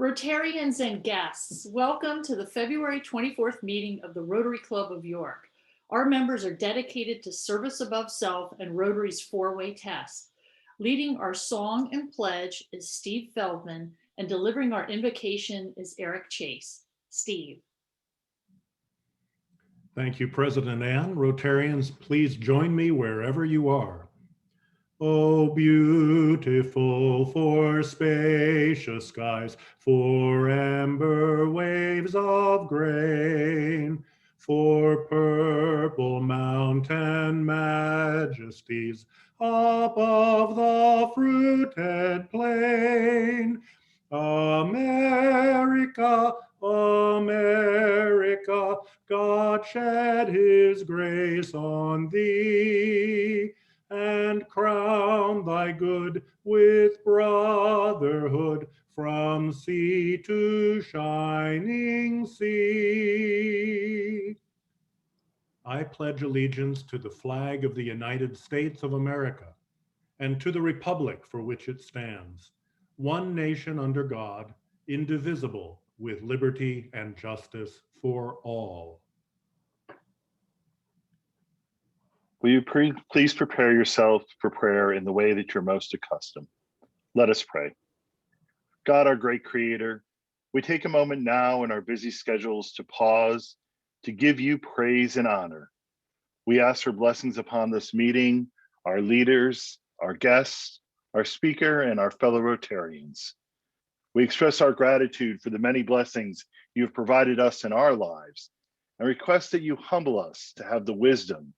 Rotarians and guests, welcome to the February 24th meeting of the Rotary Club of York. Our members are dedicated to service above self and Rotary's four-way test. Leading our song and pledge is Steve Feldman, and delivering our invocation is Eric Chase. Steve. Thank you, President Ann. Rotarians, please join me wherever you are. Oh, beautiful for spacious skies, for amber waves of grain, for purple mountain majesties above the fruited plain. America, America, God shed his grace on thee, and crown thy good with brotherhood from sea to shining sea. I pledge allegiance to the flag of the United States of America and to the republic for which it stands, one nation under God, indivisible, with liberty and justice for all. Will you please prepare yourself for prayer in the way that you're most accustomed? Let us pray. God, our great creator, we take a moment now in our busy schedules to pause, to give you praise and honor. We ask for blessings upon this meeting, our leaders, our guests, our speaker, and our fellow Rotarians. We express our gratitude for the many blessings you have provided us in our lives, and request that you humble us to have the wisdom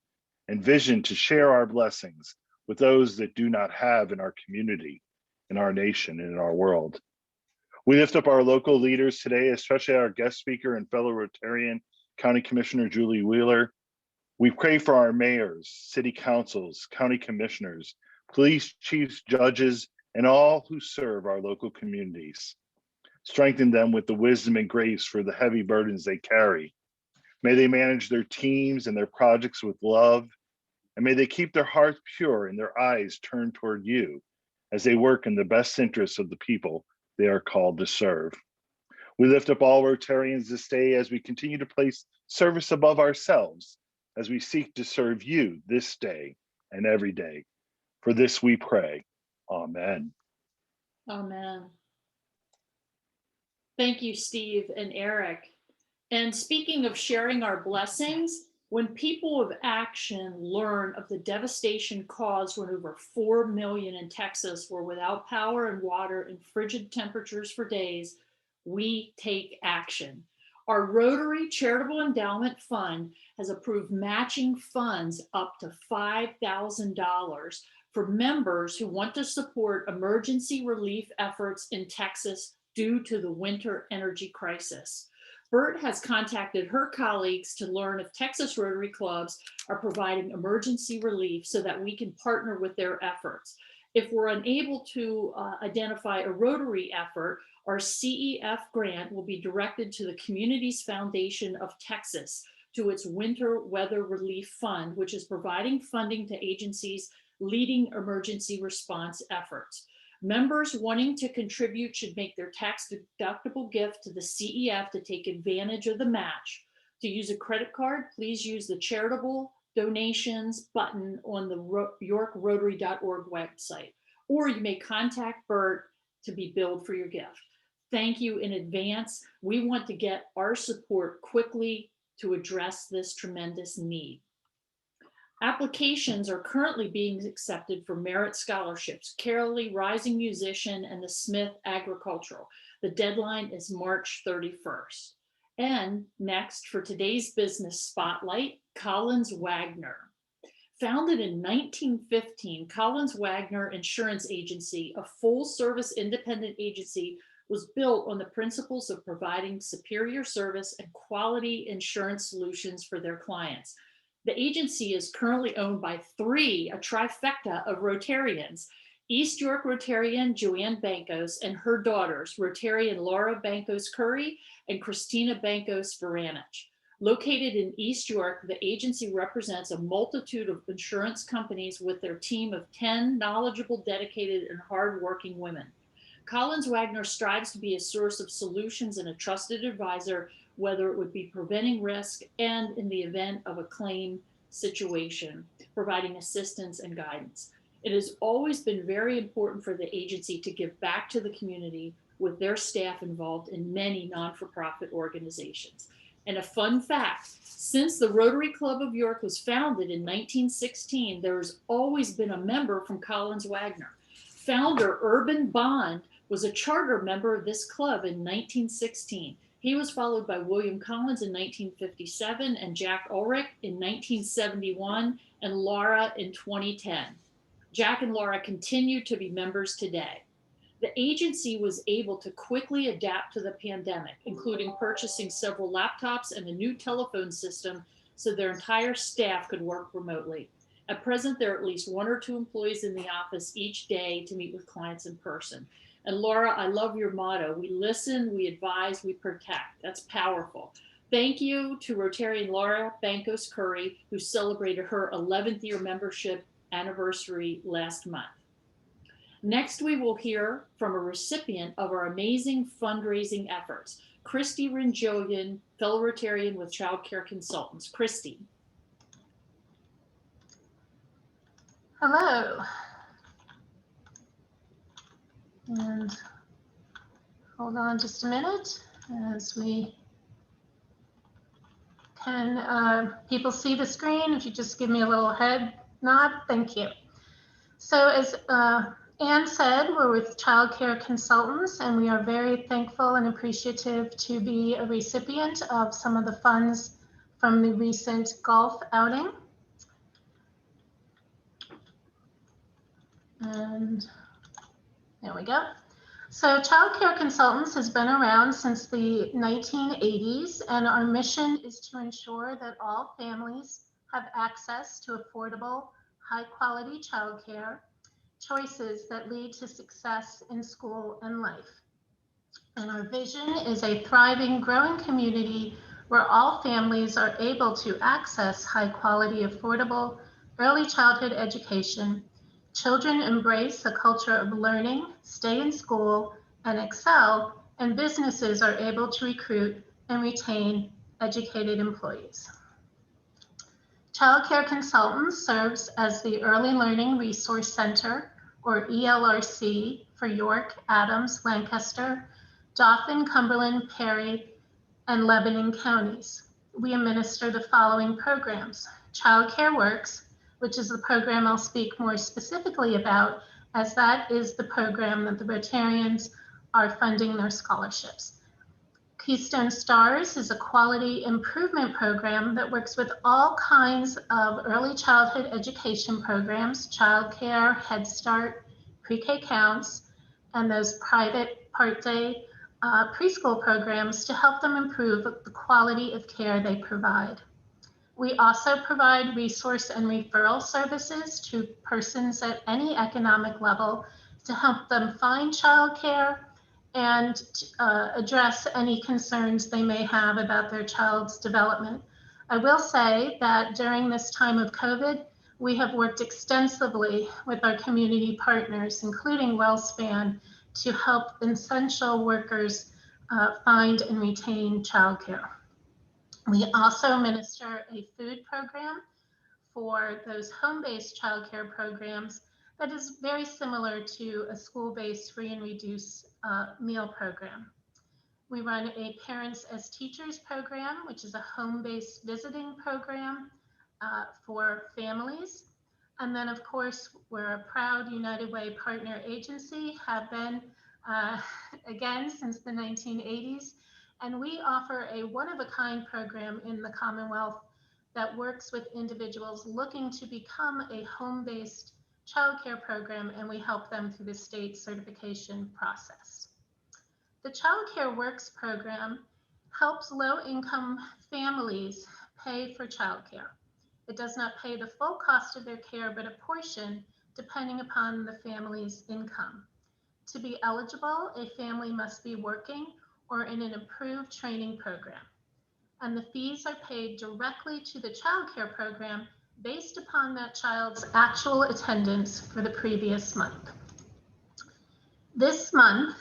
and vision to share our blessings with those that do not have in our community, in our nation, and in our world. We lift up our local leaders today, especially our guest speaker and fellow Rotarian, County Commissioner Julie Wheeler. We pray for our mayors, city councils, county commissioners, police chiefs, judges, and all who serve our local communities. Strengthen them with the wisdom and grace for the heavy burdens they carry. May they manage their teams and their projects with love, and may they keep their hearts pure and their eyes turned toward you as they work in the best interests of the people they are called to serve. We lift up all Rotarians this day as we continue to place service above ourselves, as we seek to serve you this day and every day. For this we pray. Amen. Amen. Thank you, Steve and Eric. And speaking of sharing our blessings, when people of action learn of the devastation caused when over 4 million in Texas were without power and water in frigid temperatures for days, we take action. Our Rotary Charitable Endowment Fund has approved matching funds up to $5,000 for members who want to support emergency relief efforts in Texas due to the winter energy crisis. Bert has contacted her colleagues to learn if Texas Rotary clubs are providing emergency relief so that we can partner with their efforts. If we're unable to identify a Rotary effort, our CEF grant will be directed to the Communities Foundation of Texas to its Winter Weather Relief Fund, which is providing funding to agencies leading emergency response efforts. Members wanting to contribute should make their tax-deductible gift to the CEF to take advantage of the match. To use a credit card, please use the charitable donations button on the yorkrotary.org website, or you may contact Bert to be billed for your gift. Thank you in advance. We want to get our support quickly to address this tremendous need. Applications are currently being accepted for merit scholarships, Carolee Rising Musician and the Smith Agricultural. The deadline is March 31st. And next, for today's business spotlight, Collins Wagner. Founded in 1915, Collins Wagner Insurance Agency, a full-service independent agency, was built on the principles of providing superior service and quality insurance solutions for their clients. The agency is currently owned by a trifecta of Rotarians: East York Rotarian Joanne Bankos and her daughters, Rotarian Laura Bankos Curry and Christina Bankos Varanich. Located in East York, the agency represents a multitude of insurance companies with their team of 10 knowledgeable, dedicated, and hardworking women. Collins Wagner strives to be a source of solutions and a trusted advisor, whether it would be preventing risk and in the event of a claim situation, providing assistance and guidance. It has always been very important for the agency to give back to the community with their staff involved in many non-for-profit organizations. And a fun fact, since the Rotary Club of York was founded in 1916, there has always been a member from Collins Wagner. Founder Urban Bond was a charter member of this club in 1916. He was followed by William Collins in 1957 and Jack Ulrich in 1971 and Laura in 2010. Jack and Laura continue to be members today. The agency was able to quickly adapt to the pandemic, including purchasing several laptops and a new telephone system so their entire staff could work remotely. At present, there are at least 1 or 2 employees in the office each day to meet with clients in person. And Laura, I love your motto. We listen, we advise, we protect. That's powerful. Thank you to Rotarian Laura Bankos Curry, who celebrated her 11th year membership anniversary last month. Next, we will hear from a recipient of our amazing fundraising efforts, Christy Rinjolian, fellow Rotarian with Child Care Consultants. Christy. Hello. And hold on just a minute as we can, people see the screen. If you just give me a little head nod, thank you. So as Anne said, we're with Child Care Consultants, and we are very thankful and appreciative to be a recipient of some of the funds from the recent golf outing. And there we go. So Child Care Consultants has been around since the 1980s, and our mission is to ensure that all families have access to affordable, high-quality childcare, choices that lead to success in school and life. And our vision is a thriving, growing community where all families are able to access high-quality, affordable, early childhood education. Children embrace a culture of learning, stay in school, and excel, and businesses are able to recruit and retain educated employees. Child Care Consultants serves as the Early Learning Resource Center, or ELRC, for York, Adams, Lancaster, Dauphin, Cumberland, Perry, and Lebanon counties. We administer the following programs: Child Care Works, which is the program I'll speak more specifically about, as that is the program that the Rotarians are funding their scholarships. Keystone Stars is a quality improvement program that works with all kinds of early childhood education programs, childcare, Head Start, pre-K counts, and those private part-day preschool programs to help them improve the quality of care they provide. We also provide resource and referral services to persons at any economic level to help them find childcare and address any concerns they may have about their child's development. I will say that during this time of COVID, we have worked extensively with our community partners, including WellSpan, to help essential workers find and retain childcare. We also administer a food program for those home-based childcare programs that is very similar to a school-based free and reduced meal program. We run a Parents as Teachers program, which is a home-based visiting program for families. And then, of course, we're a proud United Way partner agency, have been again since the 1980s. And we offer a one-of-a-kind program in the Commonwealth that works with individuals looking to become a home-based childcare program, and we help them through the state certification process. The Child Care Works program helps low-income families pay for childcare. It does not pay the full cost of their care, but a portion depending upon the family's income. To be eligible, a family must be working or in an approved training program. And the fees are paid directly to the child care program based upon that child's actual attendance for the previous month. This month,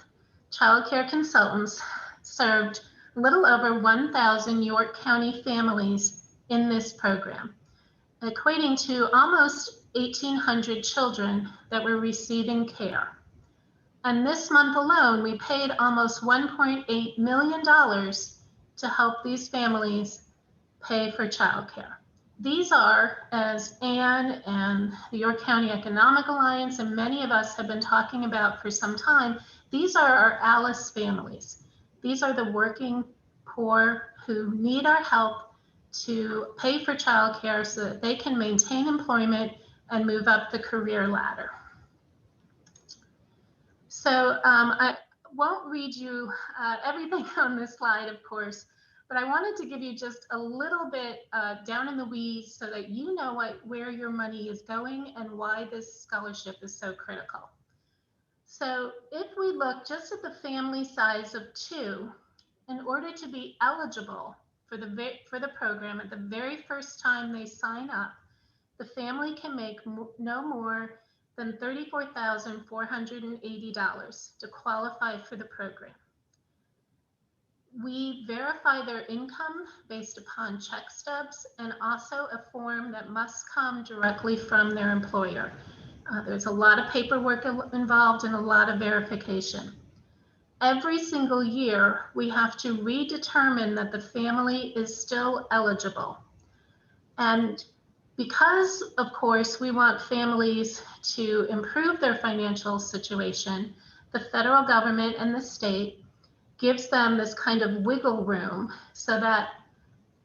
child care consultants served a little over 1,000 York County families in this program, equating to almost 1,800 children that were receiving care. And this month alone, we paid almost $1.8 million to help these families pay for childcare. These are, as Anne and the York County Economic Alliance and many of us have been talking about for some time, these are our ALICE families. These are the working poor who need our help to pay for childcare so that they can maintain employment and move up the career ladder. So I won't read you everything on this slide, of course, but I wanted to give you just a little bit down in the weeds so that you know where your money is going and why this scholarship is so critical. So if we look just at the family size of 2, in order to be eligible for the program at the very first time they sign up, the family can make no more than $34,480 to qualify for the program. We verify their income based upon check stubs and also a form that must come directly from their employer. There's a lot of paperwork involved and a lot of verification. Every single year, we have to redetermine that the family is still eligible. And because, of course, we want families to improve their financial situation, the federal government and the state gives them this kind of wiggle room so that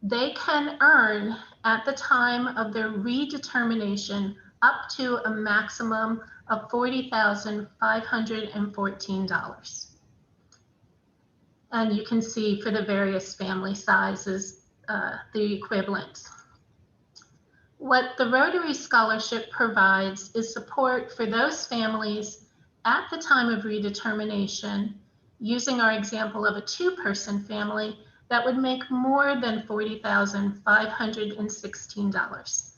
they can earn at the time of their redetermination up to a maximum of $40,514. And you can see for the various family sizes, the equivalents. What the Rotary Scholarship provides is support for those families at the time of redetermination, using our example of a 2-person family that would make more than $40,516.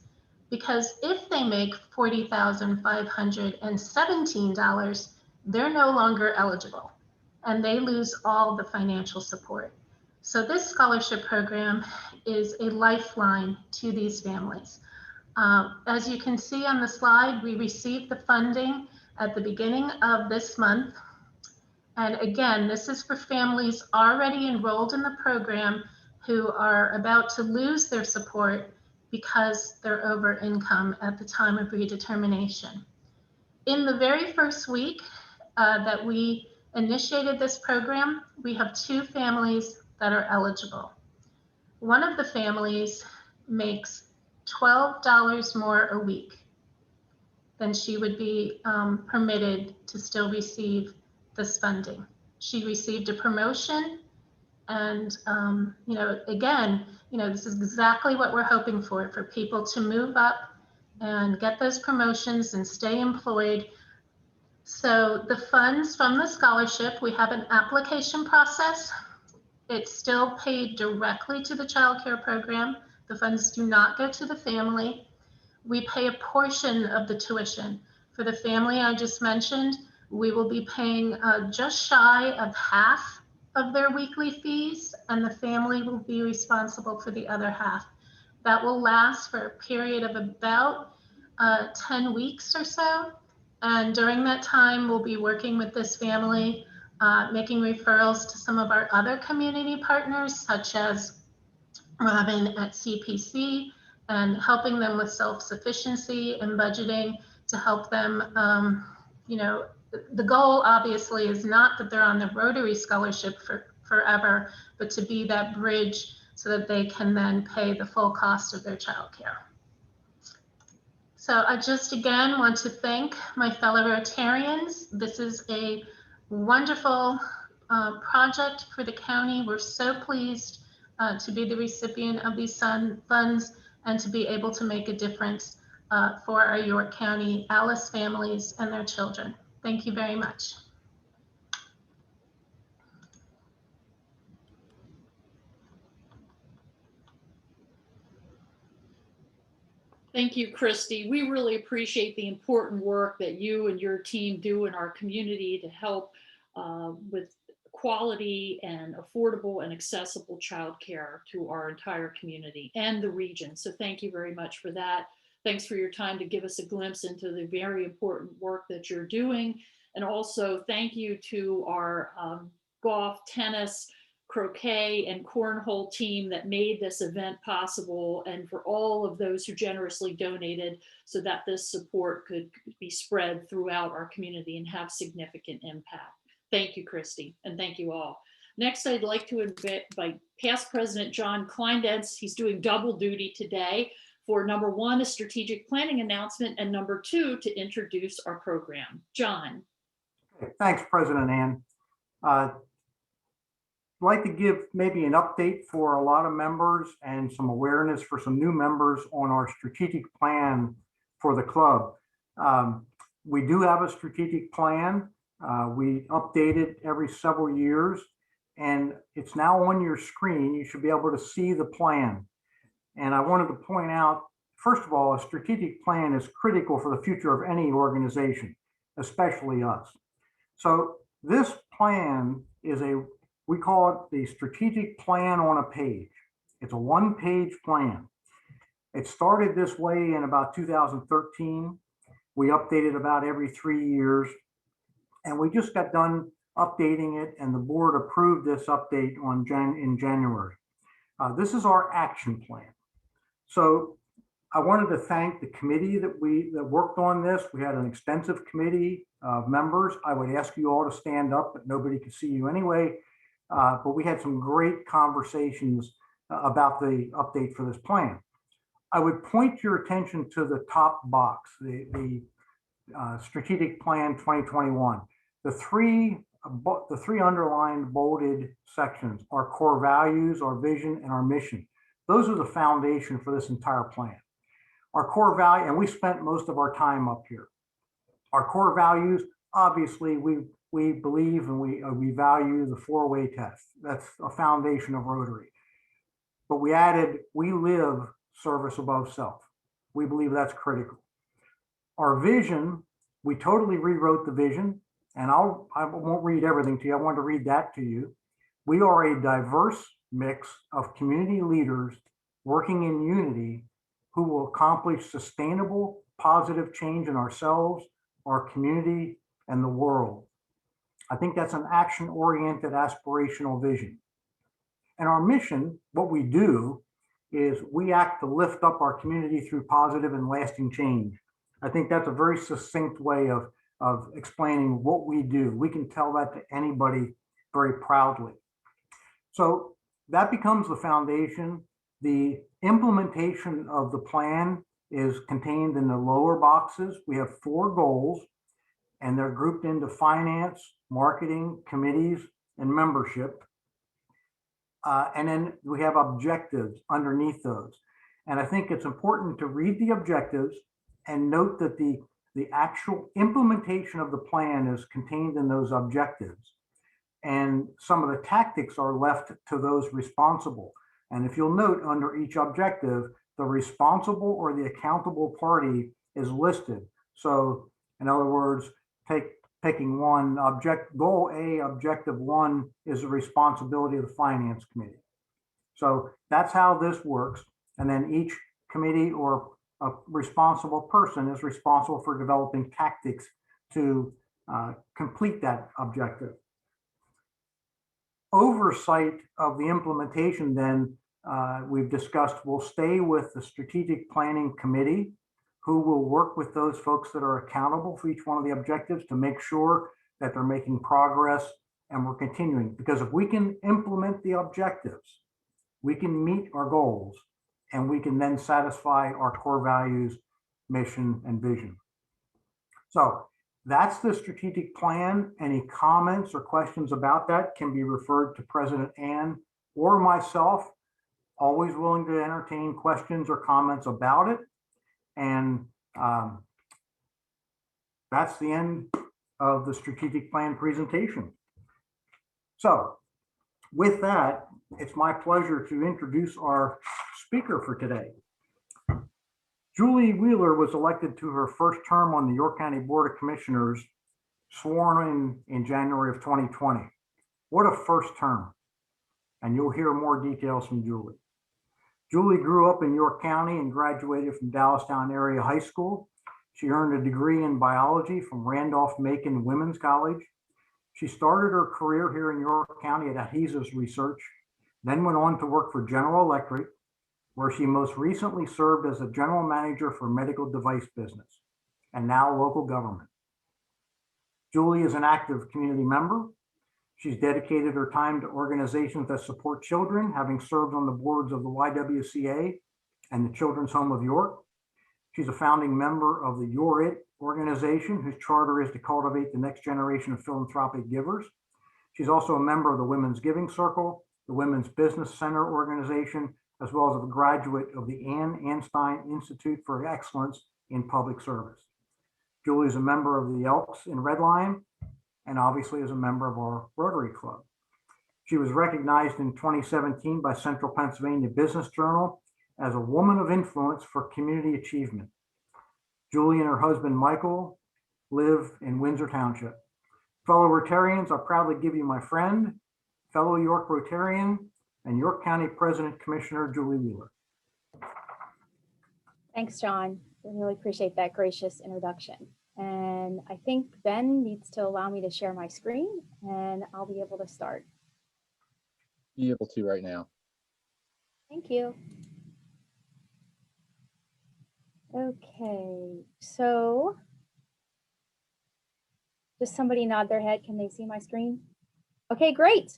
Because if they make $40,517, they're no longer eligible and they lose all the financial support. So this scholarship program is a lifeline to these families. As you can see on the slide, we received the funding at the beginning of this month. And again, this is for families already enrolled in the program who are about to lose their support because they're over income at the time of redetermination. In the very first week that we initiated this program, we have 2 families that are eligible. One of the families makes $12 more a week than she would be permitted to still receive this funding. She received a promotion, and again, this is exactly what we're hoping for people to move up and get those promotions and stay employed. So the funds from the scholarship, we have an application process. It's still paid directly to the child care program. The funds do not go to the family. We pay a portion of the tuition. For the family I just mentioned, we will be paying just shy of half of their weekly fees, and the family will be responsible for the other half. That will last for a period of about 10 weeks or so. And during that time, we'll be working with this family, making referrals to some of our other community partners, such as Robin at CPC, and helping them with self-sufficiency and budgeting to help them. The goal obviously is not that they're on the Rotary Scholarship forever, but to be that bridge so that they can then pay the full cost of their childcare. So I just again want to thank my fellow Rotarians. This is a wonderful project for the county. We're so pleased to be the recipient of these funds and to be able to make a difference for our York County ALICE families and their children. Thank you very much. Thank you, Christy. We really appreciate the important work that you and your team do in our community to help with quality and affordable and accessible childcare to our entire community and the region. So thank you very much for that. Thanks for your time to give us a glimpse into the very important work that you're doing. And also thank you to our golf, tennis, croquet and cornhole team that made this event possible, and for all of those who generously donated so that this support could be spread throughout our community and have significant impact. Thank you, Christy, and thank you all. Next, I'd like to invite past President John Kleindentz. He's doing double duty today for number one, a strategic planning announcement, and number two, to introduce our program. John. Thanks, President Ann. I'd like to give maybe an update for a lot of members and some awareness for some new members on our strategic plan for the club. We do have a strategic plan. We update it every several years, and it's now on your screen. You should be able to see the plan. And I wanted to point out, first of all, a strategic plan is critical for the future of any organization, especially us. So this plan is we call it the strategic plan on a page. It's a one-page plan. It started this way in about 2013. We update it about every 3 years. And we just got done updating it, and the board approved this update in January. This is our action plan. So I wanted to thank the committee that worked on this. We had an extensive committee of members. I would ask you all to stand up, but nobody could see you anyway. But we had some great conversations about the update for this plan. I would point your attention to the top box, the strategic plan 2021. The three underlined bolded sections, our core values, our vision, and our mission. Those are the foundation for this entire plan. Our core value, and we spent most of our time up here. Our core values, obviously, we believe and we value the four-way test. That's a foundation of Rotary. But we added, we live service above self. We believe that's critical. Our vision, we totally rewrote the vision, and I won't read everything to you. I want to read that to you. We are a diverse mix of community leaders working in unity who will accomplish sustainable, positive change in ourselves, our community, and the world. I think that's an action-oriented, aspirational vision. And our mission, what we do, is we act to lift up our community through positive and lasting change. I think that's a very succinct way of explaining what we do. We can tell that to anybody very proudly. So that becomes the foundation. The implementation of the plan is contained in the lower boxes. We have 4 goals, and they're grouped into finance, marketing, committees, and membership. And then we have objectives underneath those. And I think it's important to read the objectives and note that the actual implementation of the plan is contained in those objectives. And some of the tactics are left to those responsible. And if you'll note, under each objective, the responsible or the accountable party is listed. So in other words, picking one goal A, objective 1 is the responsibility of the finance committee. So that's how this works. And then each committee or a responsible person is responsible for developing tactics to complete that objective. Oversight of the implementation, then, we've discussed, will stay with the strategic planning committee, who will work with those folks that are accountable for each one of the objectives to make sure that they're making progress and we're continuing. Because if we can implement the objectives, we can meet our goals, and we can then satisfy our core values, mission, and vision. So that's the strategic plan. Any comments or questions about that can be referred to President Ann or myself. Always willing to entertain questions or comments about it. And that's the end of the strategic plan presentation. So with that, it's my pleasure to introduce our speaker for today. Julie Wheeler was elected to her first term on the York County Board of Commissioners, sworn in January of 2020. What a first term. And you'll hear more details from Julie. Julie grew up in York County and graduated from Dallastown Area High School. She earned a degree in biology from Randolph-Macon Women's College. She started her career here in York County at Adhesives Research, then went on to work for General Electric, where she most recently served as a general manager for medical device business, and now local government. Julie is an active community member. She's dedicated her time to organizations that support children, having served on the boards of the YWCA and the Children's Home of York. She's a founding member of the Your It organization, whose charter is to cultivate the next generation of philanthropic givers. She's also a member of the Women's Giving Circle, the Women's Business Center organization, as well as a graduate of the Ann Anstein Institute for Excellence in Public Service. Julie is a member of the Elks in Red Lion, and obviously is a member of our Rotary Club. She was recognized in 2017 by Central Pennsylvania Business Journal as a woman of influence for community achievement. Julie and her husband, Michael, live in Windsor Township. Fellow Rotarians, I proudly give you my friend, fellow York Rotarian, and York County President Commissioner Julie Wheeler. Thanks, John. I really appreciate that gracious introduction. And I think Ben needs to allow me to share my screen and I'll be able to start. Be able to right now. Thank you. Okay, so just somebody nod their head. Can they see my screen? Okay, great.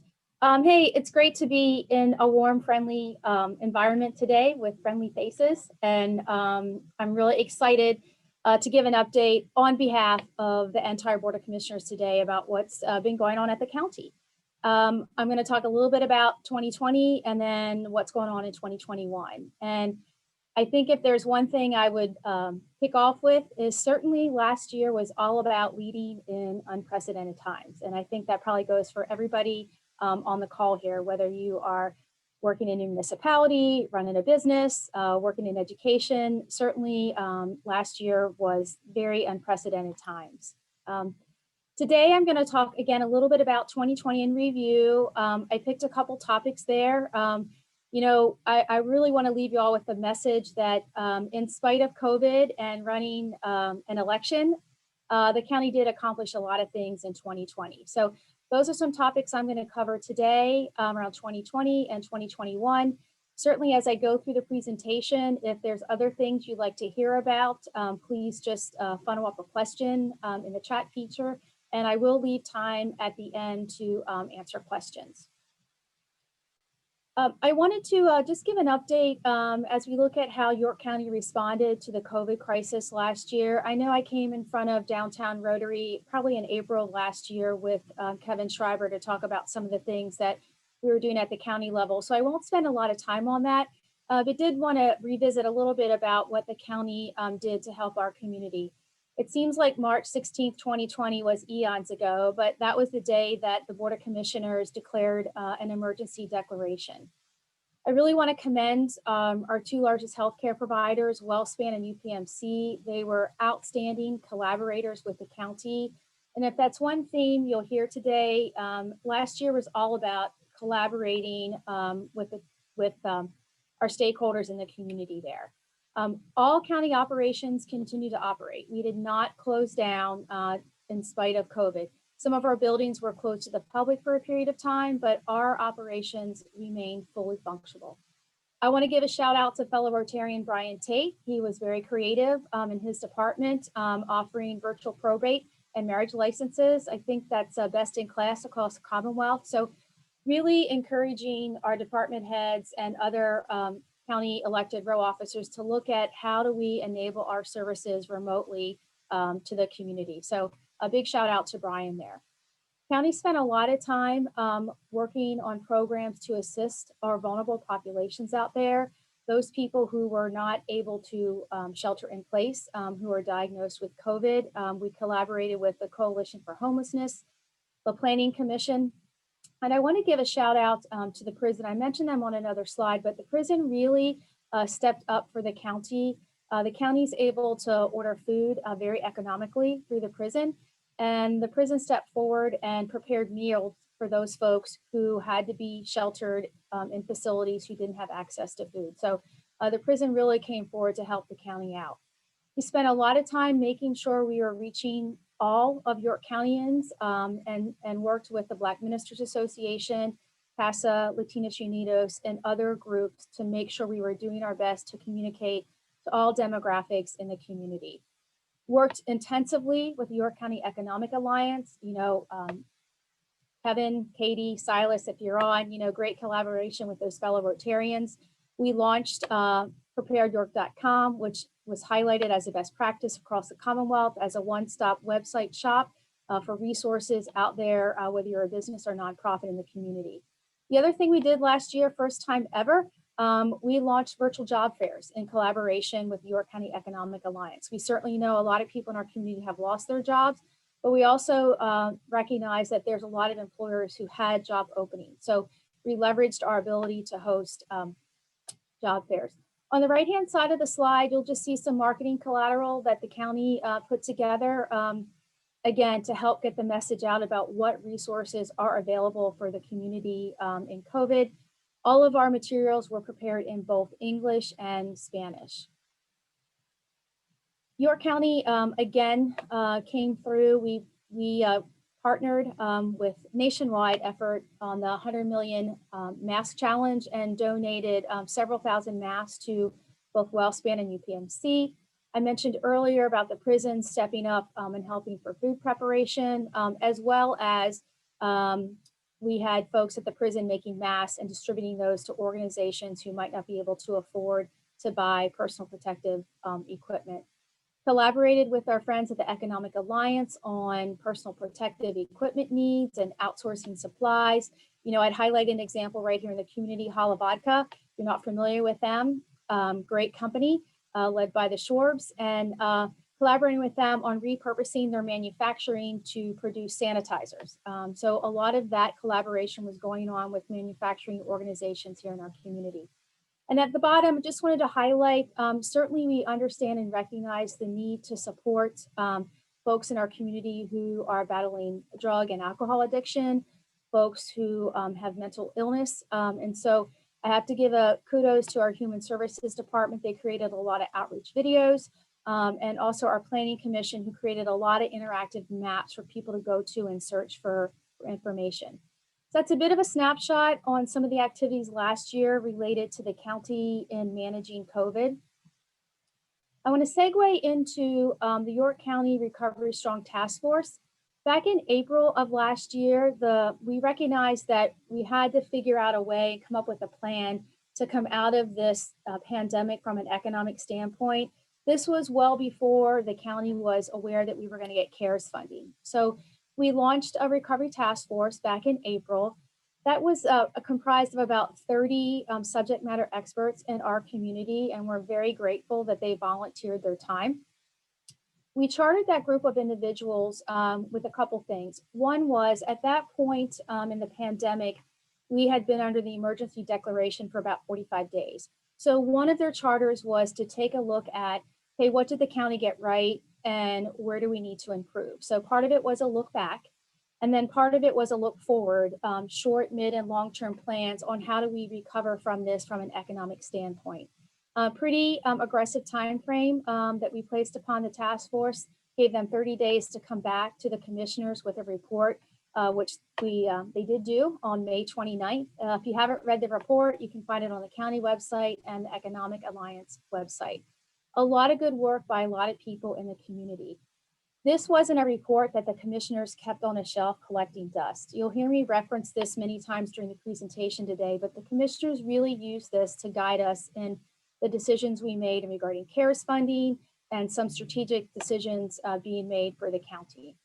Hey, it's great to be in a warm, friendly environment today with friendly faces. And I'm really excited to give an update on behalf of the entire Board of Commissioners today about what's been going on at the county. I'm going to talk a little bit about 2020 and then what's going on in 2021. And I think if there's one thing I would kick off with is certainly last year was all about leading in unprecedented times. And I think that probably goes for everybody on the call here, whether you are working in a municipality, running a business, working in education. Certainly last year was very unprecedented times. Today, I'm going to talk again a little bit about 2020 in review. I picked a couple topics there. I really want to leave you all with the message that in spite of COVID and running an election, the county did accomplish a lot of things in 2020. So those are some topics I'm going to cover today around 2020 and 2021. Certainly, as I go through the presentation, if there's other things you'd like to hear about, please just funnel up a question in the chat feature, and I will leave time at the end to answer questions. I wanted to just give an update as we look at how York County responded to the COVID crisis last year. I know I came in front of Downtown Rotary probably in April last year with Kevin Schreiber to talk about some of the things that we were doing at the county level. So I won't spend a lot of time on that, but did want to revisit a little bit about what the county did to help our community. It seems like March 16th, 2020 was eons ago, but that was the day that the Board of Commissioners declared an emergency declaration. I really want to commend our two largest healthcare providers, WellSpan and UPMC. They were outstanding collaborators with the county. And if that's one theme you'll hear today, last year was all about collaborating with our stakeholders in the community there. All county operations continue to operate. We did not close down in spite of COVID. Some of our buildings were closed to the public for a period of time, but our operations remained fully functional. I want to give a shout out to fellow Rotarian Brian Tate. He was very creative in his department, offering virtual probate and marriage licenses. I think that's best in class across the Commonwealth. So really encouraging our department heads and other county elected row officers to look at how do we enable our services remotely to the community. So a big shout out to Brian there. County spent a lot of time working on programs to assist our vulnerable populations out there. Those people who were not able to shelter in place, who are diagnosed with COVID. We collaborated with the Coalition for Homelessness, the Planning Commission. And I want to give a shout out to the prison. I mentioned them on another slide, but the prison really stepped up for the county. The county is able to order food very economically through the prison, and the prison stepped forward and prepared meals for those folks who had to be sheltered in facilities who didn't have access to food. So the prison really came forward to help the county out. We spent a lot of time making sure we were reaching all of York Countyans and worked with the Black Ministers Association, CASA, Latinos Unidos, and other groups to make sure we were doing our best to communicate to all demographics in the community. Worked intensively with the York County Economic Alliance, Kevin, Katie, Silas, if you're on, great collaboration with those fellow Rotarians. We launched preparedyork.com, which was highlighted as a best practice across the Commonwealth as a one-stop website shop for resources out there, whether you're a business or nonprofit in the community. The other thing we did last year, first time ever, we launched virtual job fairs in collaboration with the York County Economic Alliance. We certainly know a lot of people in our community have lost their jobs, but we also recognize that there's a lot of employers who had job openings. So we leveraged our ability to host job fairs. On the right-hand side of the slide, you'll just see some marketing collateral that the county put together, again, to help get the message out about what resources are available for the community in COVID. All of our materials were prepared in both English and Spanish. York County, again, came through. We partnered with nationwide effort on the 100 million mask challenge and donated several thousand masks to both WellSpan and UPMC. I mentioned earlier about the prison stepping up and helping for food preparation, as well as we had folks at the prison making masks and distributing those to organizations who might not be able to afford to buy personal protective equipment. Collaborated with our friends at the Economic Alliance on personal protective equipment needs and outsourcing supplies. I'd highlight an example right here in the community, Hala Vodka. If you're not familiar with them, great company led by the Shorbs, and collaborating with them on repurposing their manufacturing to produce sanitizers. So a lot of that collaboration was going on with manufacturing organizations here in our community. And at the bottom, I just wanted to highlight, certainly we understand and recognize the need to support folks in our community who are battling drug and alcohol addiction, folks who have mental illness. And so I have to give a kudos to our Human Services Department. They created a lot of outreach videos, and also our Planning Commission, who created a lot of interactive maps for people to go to and search for information. So that's a bit of a snapshot on some of the activities last year related to the county in managing COVID. I want to segue into the York County Recovery Strong Task Force. Back in April of last year, we recognized that we had to figure out a way and come up with a plan to come out of this pandemic from an economic standpoint. This was well before the county was aware that we were going to get CARES funding. So we launched a recovery task force back in April. That was comprised of about 30 subject matter experts in our community, and we're very grateful that they volunteered their time. We chartered that group of individuals with a couple things. One was, at that point in the pandemic, we had been under the emergency declaration for about 45 days. So one of their charters was to take a look at, hey, what did the county get right and where do we need to improve? So part of it was a look back, and then part of it was a look forward, short, mid, and long-term plans on how do we recover from this from an economic standpoint. Pretty aggressive time frame that we placed upon the task force, gave them 30 days to come back to the commissioners with a report, which they did do on May 29th. If you haven't read the report, you can find it on the county website and the Economic Alliance website. A lot of good work by a lot of people in the community. This wasn't a report that the commissioners kept on a shelf collecting dust. You'll hear me reference this many times during the presentation today, but the commissioners really used this to guide us in the decisions we made regarding CARES funding and some strategic decisions being made for the county.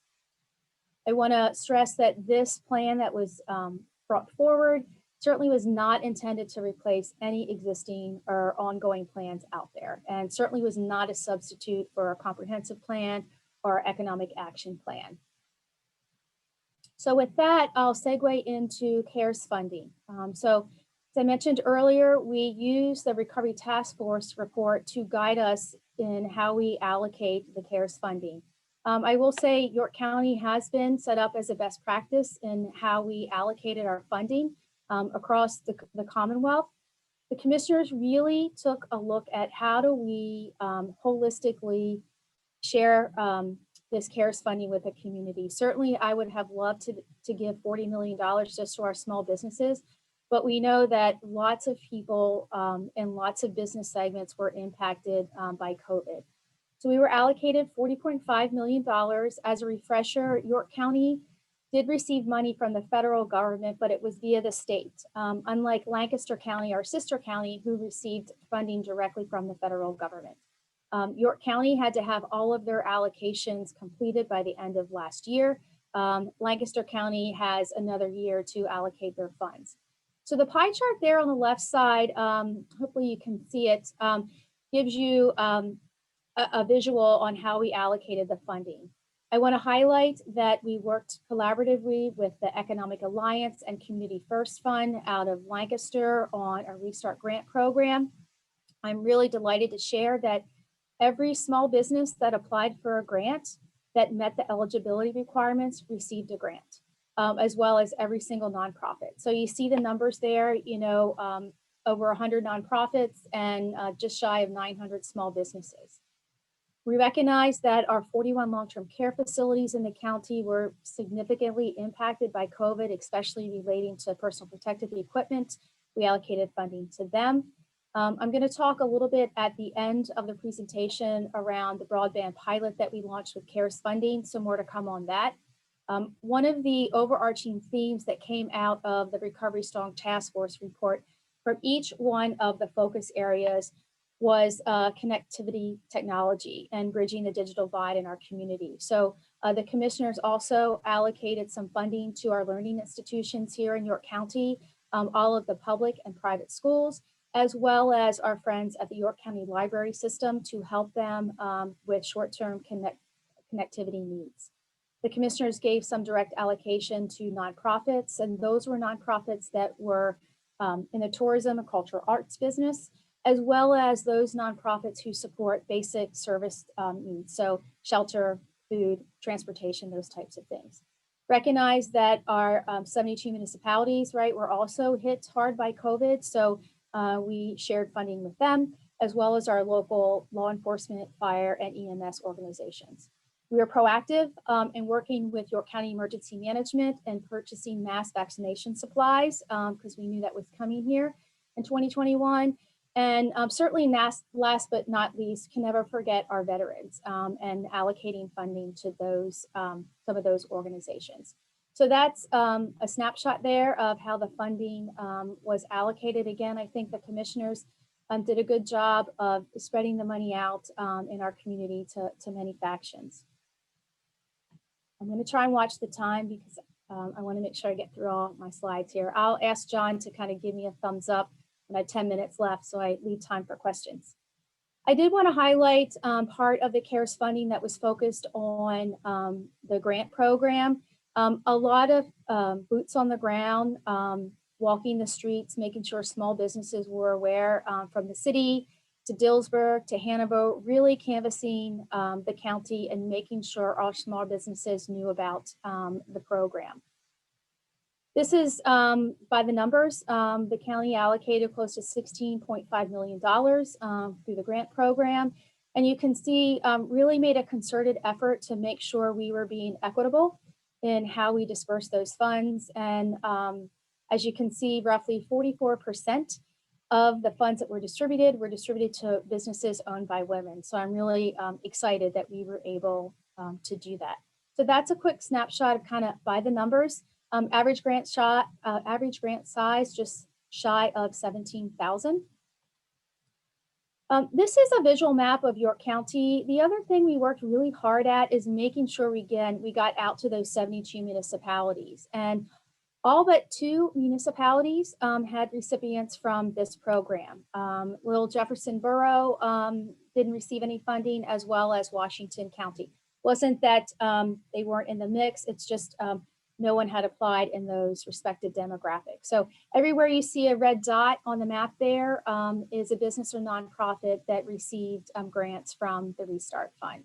I want to stress that this plan that was brought forward certainly was not intended to replace any existing or ongoing plans out there, and certainly was not a substitute for a comprehensive plan or economic action plan. So with that, I'll segue into CARES funding. So as I mentioned earlier, we use the Recovery Task Force report to guide us in how we allocate the CARES funding. I will say York County has been set up as a best practice in how we allocated our funding across the Commonwealth. The commissioners really took a look at how do we holistically share this CARES funding with the community. Certainly, I would have loved to give $40 million just to our small businesses, but we know that lots of people and lots of business segments were impacted by COVID. So we were allocated $40.5 million. As a refresher, York County did receive money from the federal government, but it was via the state. Unlike Lancaster County, our sister county, who received funding directly from the federal government. York County had to have all of their allocations completed by the end of last year. Lancaster County has another year to allocate their funds. So the pie chart there on the left side, hopefully you can see it, gives you a visual on how we allocated the funding. I want to highlight that we worked collaboratively with the Economic Alliance and Community First Fund out of Lancaster on a Restart Grant program. I'm really delighted to share that every small business that applied for a grant that met the eligibility requirements received a grant, as well as every single nonprofit. So you see the numbers there, over 100 nonprofits and just shy of 900 small businesses. We recognize that our 41 long-term care facilities in the county were significantly impacted by COVID, especially relating to personal protective equipment. We allocated funding to them. I'm going to talk a little bit at the end of the presentation around the broadband pilot that we launched with CARES funding, so more to come on that. One of the overarching themes that came out of the Recovery Strong Task Force report from each one of the focus areas was connectivity technology and bridging the digital divide in our community. So the commissioners also allocated some funding to our learning institutions here in York County, all of the public and private schools, as well as our friends at the York County Library System to help them with short-term connectivity needs. The commissioners gave some direct allocation to nonprofits, and those were nonprofits that were in the tourism and cultural arts business, as well as those nonprofits who support basic service needs, so shelter, food, transportation, those types of things. Recognize that our 72 municipalities, right, were also hit hard by COVID, so we shared funding with them, as well as our local law enforcement, fire, and EMS organizations. We are proactive in working with York County Emergency Management and purchasing mass vaccination supplies because we knew that was coming here in 2021. And certainly last but not least, can never forget our veterans and allocating funding to those, some of those organizations. So that's a snapshot there of how the funding was allocated. Again, I think the commissioners did a good job of spreading the money out in our community to many factions. I'm going to try and watch the time because I want to make sure I get through all my slides here. I'll ask John to kind of give me a thumbs up when I have 10 minutes left, so I leave time for questions. I did want to highlight part of the CARES funding that was focused on the grant program. A lot of boots on the ground, walking the streets, making sure small businesses were aware from the city to Dillsburg to Hannibal, really canvassing the county and making sure our small businesses knew about the program. This is by the numbers. The county allocated close to $16.5 million through the grant program. And you can see really made a concerted effort to make sure we were being equitable in how we disperse those funds. And as you can see, roughly 44% of the funds that were distributed to businesses owned by women. So I'm really excited that we were able to do that. So that's a quick snapshot of kind of by the numbers. Average grant size just shy of 17,000. This is a visual map of York County. The other thing we worked really hard at is making sure we got out to those 72 municipalities, and all but 2 municipalities had recipients from this program. Little Jefferson Borough didn't receive any funding, as well as Washington County. Wasn't that they weren't in the mix, it's just no one had applied in those respective demographics. So everywhere you see a red dot on the map there is a business or nonprofit that received grants from the Restart Fund.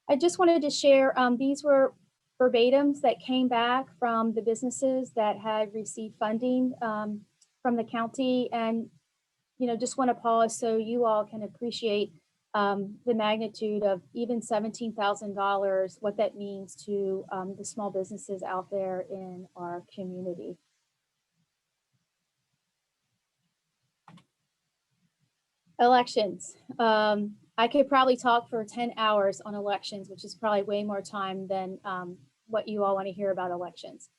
I just wanted to share, these were verbatims that came back from the businesses that had received funding from the county. And, you know, just want to pause so you all can appreciate the magnitude of even $17,000, what that means to the small businesses out there in our community. Elections. I could probably talk for 10 hours on elections, which is probably way more time than what you all want to hear about elections.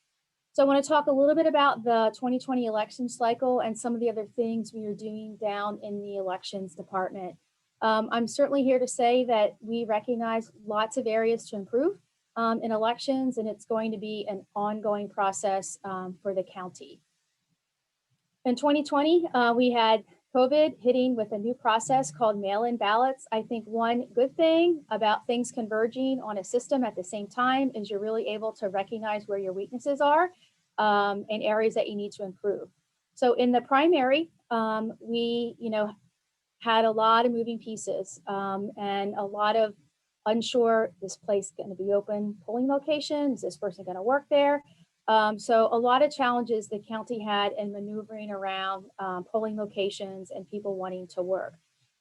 So I want to talk a little bit about the 2020 election cycle and some of the other things we are doing down in the elections department. I'm certainly here to say that we recognize lots of areas to improve in elections, and it's going to be an ongoing process for the county. In 2020, we had COVID hitting with a new process called mail-in ballots. I think one good thing about things converging on a system at the same time is you're really able to recognize where your weaknesses are and areas that you need to improve. So in the primary, we, had a lot of moving pieces and a lot of unsure, this place going to be open polling location? Is this person going to work there? So a lot of challenges the county had in maneuvering around polling locations and people wanting to work.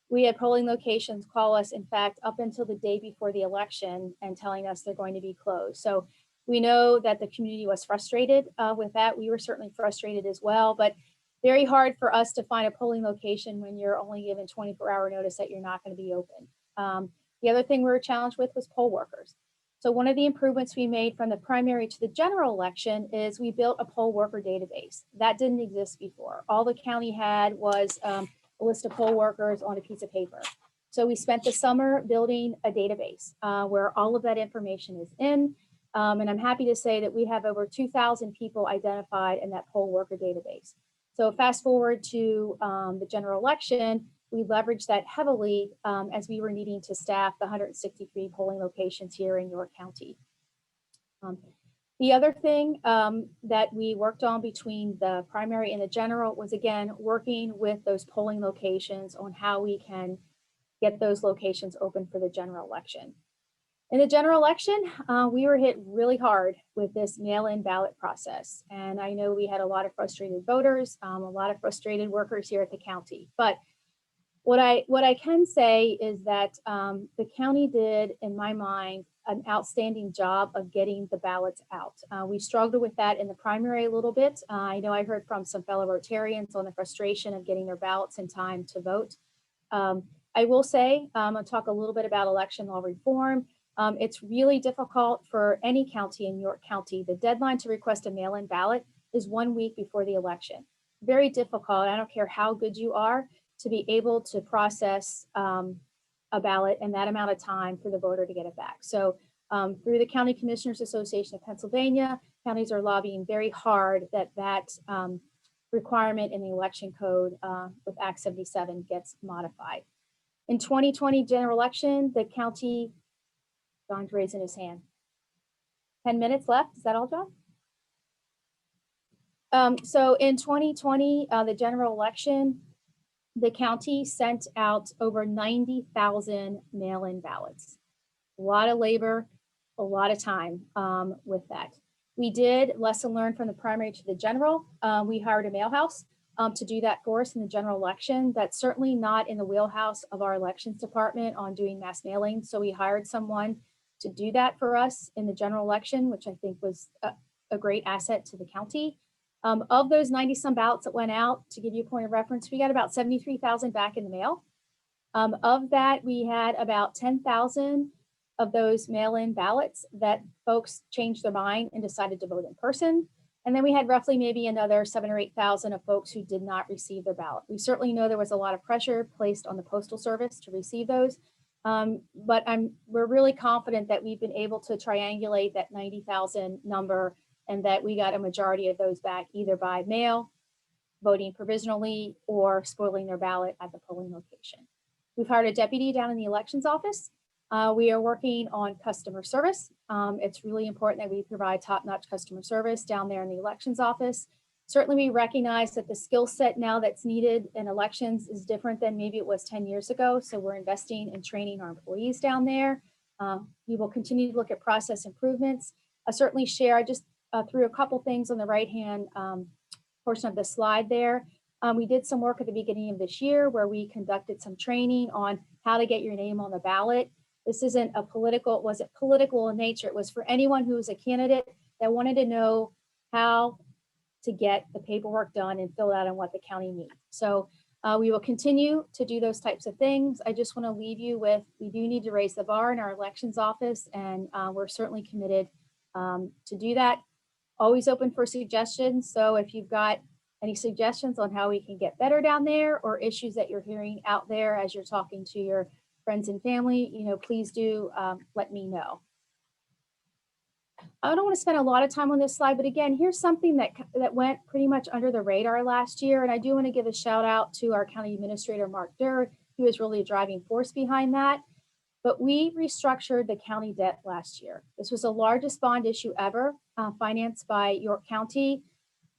We had polling locations call us, in fact, up until the day before the election and telling us they're going to be closed. So we know that the community was frustrated with that. We were certainly frustrated as well, but very hard for us to find a polling location when you're only given 24-hour notice that you're not going to be open. The other thing we were challenged with was poll workers. So one of the improvements we made from the primary to the general election is we built a poll worker database. That didn't exist before. All the county had was a list of poll workers on a piece of paper. So we spent the summer building a database where all of that information is in. And I'm happy to say that we have over 2,000 people identified in that poll worker database. So fast forward to the general election, we leveraged that heavily as we were needing to staff the 163 polling locations here in York County. The other thing that we worked on between the primary and the general was, again, working with those polling locations on how we can get those locations open for the general election. In the general election, we were hit really hard with this mail-in ballot process. And I know we had a lot of frustrated voters, a lot of frustrated workers here at the county. But what I can say is that the county did, in my mind, an outstanding job of getting the ballots out. We struggled with that in the primary a little bit. I know I heard from some fellow Rotarians on the frustration of getting their ballots in time to vote. I will say, I'll talk a little bit about election law reform. It's really difficult for any county in York County. The deadline to request a mail-in ballot is 1 week before the election. Very difficult. I don't care how good you are to be able to process a ballot in that amount of time for the voter to get it back. So through the County Commissioners Association of Pennsylvania, counties are lobbying very hard that requirement in the election code with Act 77 gets modified. In 2020 general election, the county, John's raising his hand. 10 minutes left, is that all, John? So in 2020, the general election, the county sent out over 90,000 mail-in ballots. A lot of labor, a lot of time with that. We did, lesson learned from the primary to the general, we hired a mail house to do that for us in the general election. That's certainly not in the wheelhouse of our elections department on doing mass mailing. So we hired someone to do that for us in the general election, which I think was a great asset to the county. Of those 90 some ballots that went out, to give you a point of reference, we got about 73,000 back in the mail. Of that, we had about 10,000 of those mail-in ballots that folks changed their mind and decided to vote in person. And then we had roughly maybe another 7,000 or 8,000 of folks who did not receive their ballot. We certainly know there was a lot of pressure placed on the Postal Service to receive those. But we're really confident that we've been able to triangulate that 90,000 number and that we got a majority of those back either by mail, voting provisionally, or spoiling their ballot at the polling location. We've hired a deputy down in the elections office. We are working on customer service. It's really important that we provide top-notch customer service down there in the elections office. Certainly, we recognize that the skill set now that's needed in elections is different than maybe it was 10 years ago. So we're investing in training our employees down there. We will continue to look at process improvements. I certainly share, I just threw a couple things on the right-hand portion of the slide there. We did some work at the beginning of this year where we conducted some training on how to get your name on the ballot. This isn't a political, was it political in nature? It was for anyone who was a candidate that wanted to know how to get the paperwork done and fill out on what the county needs. So we will continue to do those types of things. I just want to leave you with, we do need to raise the bar in our elections office, and we're certainly committed to do that. Always open for suggestions. So if you've got any suggestions on how we can get better down there, or issues that you're hearing out there as you're talking to your friends and family, please do let me know. I don't want to spend a lot of time on this slide, but again, here's something that went pretty much under the radar last year. And I do want to give a shout out to our county administrator, Mark Durr. He was really a driving force behind that. But we restructured the county debt last year. This was the largest bond issue ever financed by York County.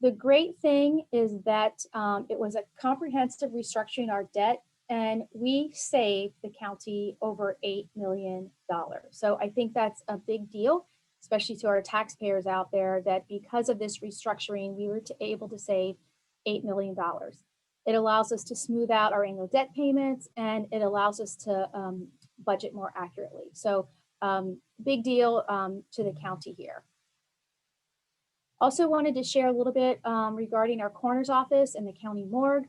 The great thing is that it was a comprehensive restructuring our debt, and we saved the county over $8 million. So I think that's a big deal, especially to our taxpayers out there, that because of this restructuring, we were able to save $8 million. It allows us to smooth out our annual debt payments, and it allows us to budget more accurately. So big deal to the county here. Also wanted to share a little bit regarding our coroner's office and the county morgue.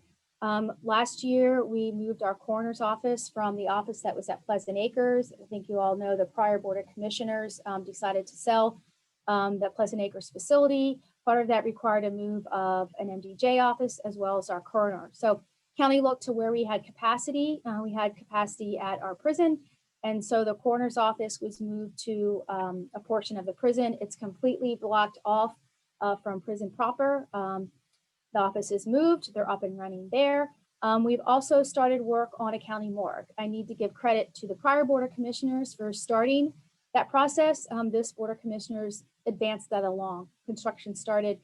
Last year, we moved our coroner's office from the office that was at Pleasant Acres. I think you all know the prior Board of Commissioners decided to sell the Pleasant Acres facility. Part of that required a move of an MDJ office as well as our coroner. So county looked to where we had capacity. We had capacity at our prison. And so the coroner's office was moved to a portion of the prison. It's completely blocked off from prison proper. The office is moved, they're up and running there. We've also started work on a county morgue. I need to give credit to the prior Board of Commissioners for starting that process. This Board of Commissioners advanced that along. Construction started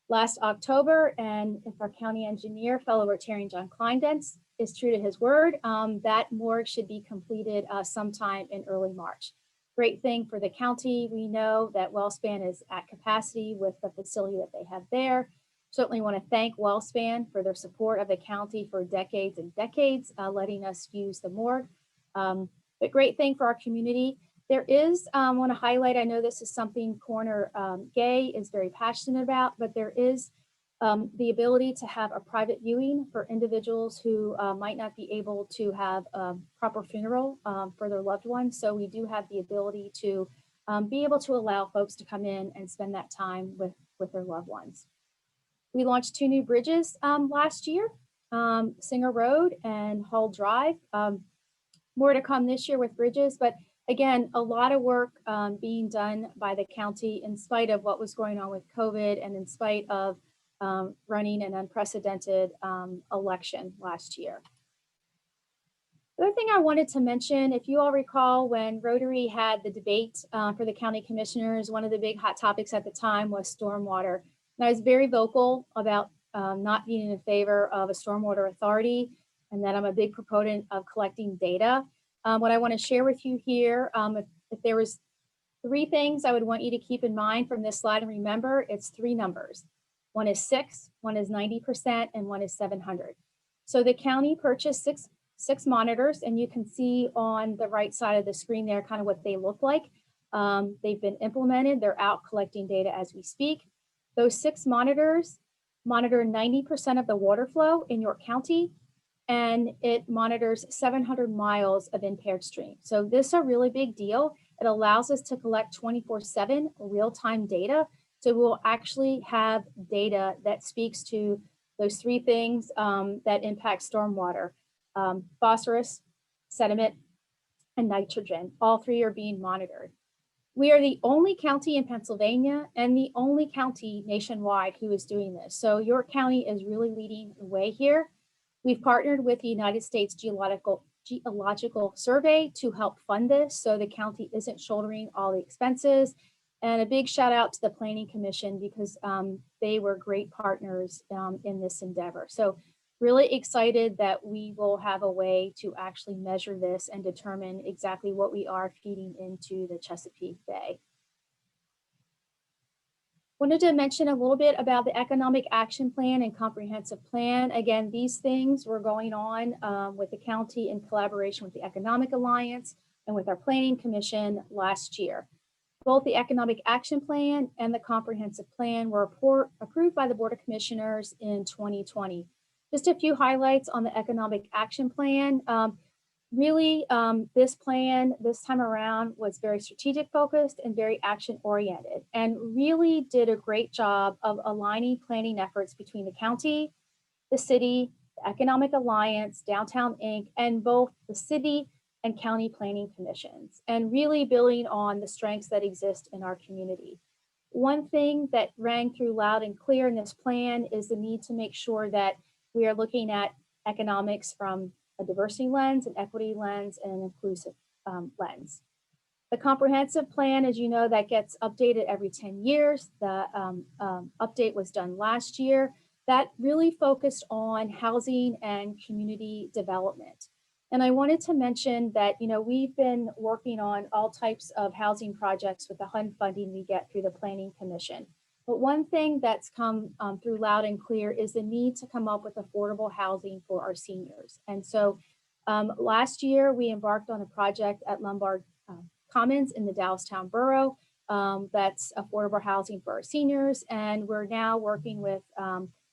last October, and if our county engineer, fellow Rotarian John Kleindentz, is true to his word, that morgue should be completed sometime in early March. Great thing for the county. We know that WellSpan is at capacity with the facility that they have there. Certainly want to thank WellSpan for their support of the county for decades and decades, letting us use the morgue. But great thing for our community. There is, want to highlight, I know this is something Coroner Gay is very passionate about, but there is the ability to have a private viewing for individuals who might not be able to have a proper funeral for their loved ones. So we do have the ability to be able to allow folks to come in and spend that time with their loved ones. We launched 2 new bridges last year, Singer Road and Hull Drive. More to come this year with bridges, but again, a lot of work being done by the county in spite of what was going on with COVID and in spite of running an unprecedented election last year. The other thing I wanted to mention, if you all recall, when Rotary had the debate for the county commissioners, one of the big hot topics at the time was stormwater. And I was very vocal about not being in favor of a stormwater authority, and that I'm a big proponent of collecting data. What I want to share with you here, if there was 3 things I would want you to keep in mind from this slide, and remember, it's 3 numbers. One is 6, one is 90%, and one is 700. So the county purchased six monitors, and you can see on the right side of the screen there kind of what they look like. They've been implemented. They're out collecting data as we speak. Those 6 monitors monitor 90% of the water flow in York County, and it monitors 700 miles of impaired stream. So this is a really big deal. It allows us to collect 24/7 real-time data. So we'll actually have data that speaks to those 3 things that impact stormwater: phosphorus, sediment, and nitrogen. All 3 are being monitored. We are the only county in Pennsylvania and the only county nationwide who is doing this. So York County is really leading the way here. We've partnered with the United States geological survey to help fund this, so the county isn't shouldering all the expenses. And a big shout out to the Planning Commission, because they were great partners in this endeavor. So really excited that we will have a way to actually measure this and determine exactly what we are feeding into the Chesapeake Bay. Wanted to mention a little bit about the Economic Action Plan and Comprehensive Plan. Again, these things were going on with the county in collaboration with the Economic Alliance and with our Planning Commission last year. Both the Economic Action Plan and the Comprehensive Plan were approved by the Board of Commissioners in 2020. Just a few highlights on the Economic Action Plan. Really, this plan this time around was very strategic focused and very action oriented, and really did a great job of aligning planning efforts between the county, the city, the Economic Alliance, Downtown Inc., and both the city and county planning commissions, and really building on the strengths that exist in our community. One thing that rang through loud and clear in this plan is the need to make sure that we are looking at economics from a diversity lens, an equity lens, and an inclusive lens. The comprehensive plan, as you know, that gets updated every 10 years. The update was done last year. That really focused on housing and community development. And I wanted to mention that, you know, we've been working on all types of housing projects with the HUD funding we get through the Planning Commission. But one thing that's come through loud and clear is the need to come up with affordable housing for our seniors. And so last year we embarked on a project at Lombard Commons in the Dallastown Borough that's affordable housing for our seniors. And we're now working with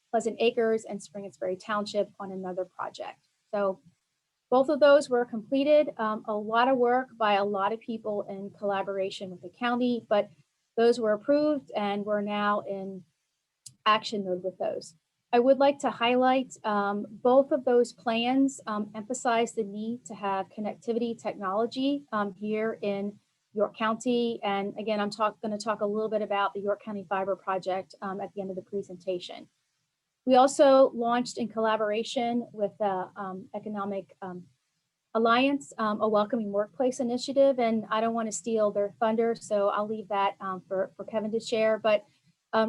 Pleasant Acres and Spring and Sperry Township on another project. So both of those were completed. A lot of work by a lot of people in collaboration with the county, but those were approved and we're now in action mode with those. I would like to highlight both of those plans emphasize the need to have connectivity technology here in York County. And again, I'm going to talk a little bit about the York County Fiber Project at the end of the presentation. We also launched in collaboration with the Economic Alliance, a welcoming workplace initiative, and I don't want to steal their thunder, so I'll leave that for Kevin to share, but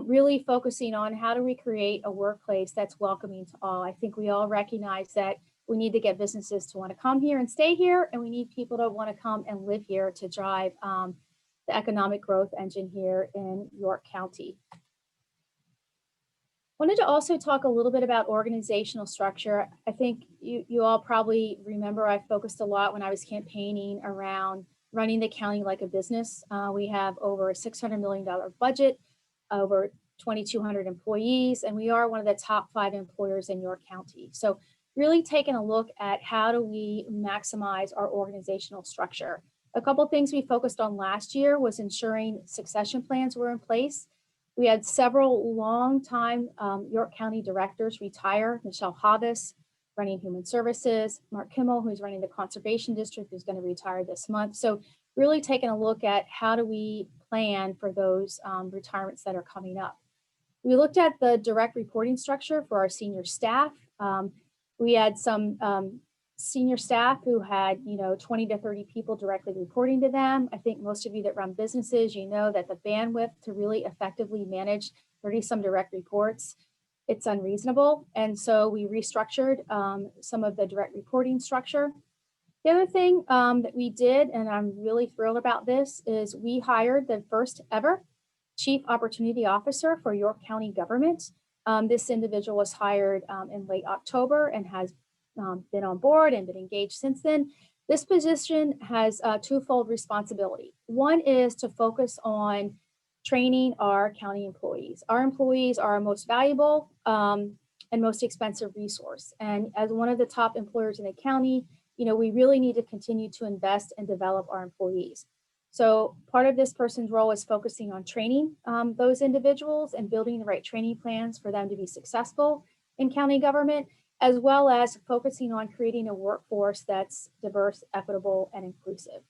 really focusing on how do we create a workplace that's welcoming to all. I think we all recognize that we need to get businesses to want to come here and stay here, and we need people to want to come and live here to drive the economic growth engine here in York County. Wanted to also talk a little bit about organizational structure. I think you all probably remember I focused a lot when I was campaigning around running the county like a business. We have over a $600 million budget, over 2,200 employees, and we are one of the top 5 employers in York County. So really taking a look at how do we maximize our organizational structure. A couple of things we focused on last year was ensuring succession plans were in place. We had several long-time York County directors retire. Michelle Havis, running Human Services, Mark Kimmel, who's running the Conservation District, who's going to retire this month. So really taking a look at how do we plan for those retirements that are coming up. We looked at the direct reporting structure for our senior staff. We had some senior staff who had, 20 to 30 people directly reporting to them. I think most of you that run businesses, you know that the bandwidth to really effectively manage 30 some direct reports, it's unreasonable. And so we restructured some of the direct reporting structure. The other thing that we did, and I'm really thrilled about this, is we hired the first ever Chief Opportunity Officer for York County government. This individual was hired in late October and has been on board and been engaged since then. This position has a twofold responsibility. One is to focus on training our county employees. Our employees are our most valuable and most expensive resource. And as one of the top employers in the county, we really need to continue to invest and develop our employees. So part of this person's role is focusing on training those individuals and building the right training plans for them to be successful in county government, as well as focusing on creating a workforce that's diverse, equitable, and inclusive.